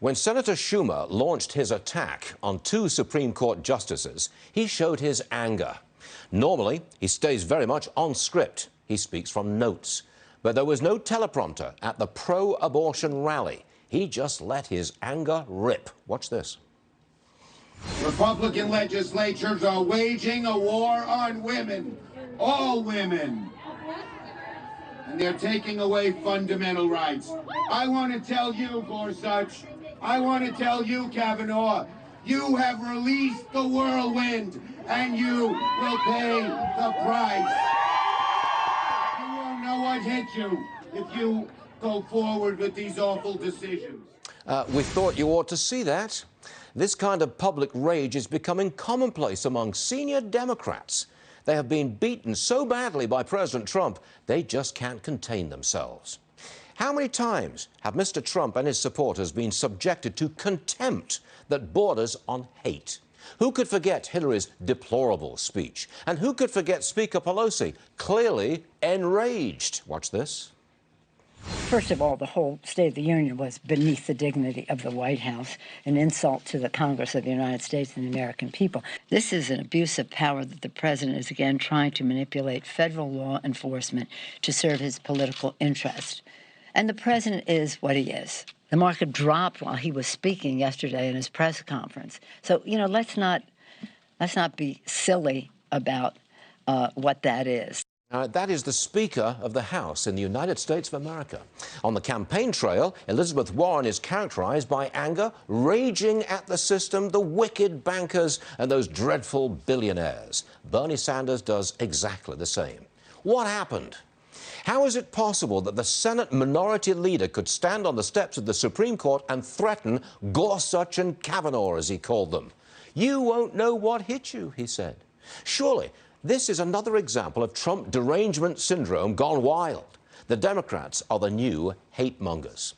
When Senator Schumer launched his attack on two Supreme Court justices, he showed his anger. Normally, he stays very much on script. He speaks from notes. But there was no teleprompter at the pro-abortion rally. He just let his anger rip. Watch this. Republican legislatures are waging a war on women, all women. And they're taking away fundamental rights. I want to tell you, Gorsuch, I want to tell you, Kavanaugh, you have released the whirlwind, and you will pay the price. You won't know what hit you if you go forward with these awful decisions. We thought you ought to see that. This kind of public rage is becoming commonplace among senior Democrats. They have been beaten so badly by President Trump, they just can't contain themselves. How many times have Mr. Trump and his supporters been subjected to contempt that borders on hate? Who could forget Hillary's deplorable speech? And who could forget Speaker Pelosi, clearly enraged? Watch this. First of all, the whole State of the Union was beneath the dignity of the White House, an insult to the Congress of the United States and the American people. This is an abuse of power that the president is again trying to manipulate federal law enforcement to serve his political interest. And the president is what he is. The market dropped while he was speaking yesterday in his press conference. So, you know, let's not be silly about what that is. That is the Speaker of the House in the United States of America. On the campaign trail, Elizabeth Warren is characterized by anger, raging at the system, the wicked bankers, and those dreadful billionaires. Bernie Sanders does exactly the same. What happened? How is it possible that the Senate minority leader could stand on the steps of the Supreme Court and threaten Gorsuch and Kavanaugh, as he called them? You won't know what hit you, he said. Surely, this is another example of Trump derangement syndrome gone wild. The Democrats are the new hate mongers.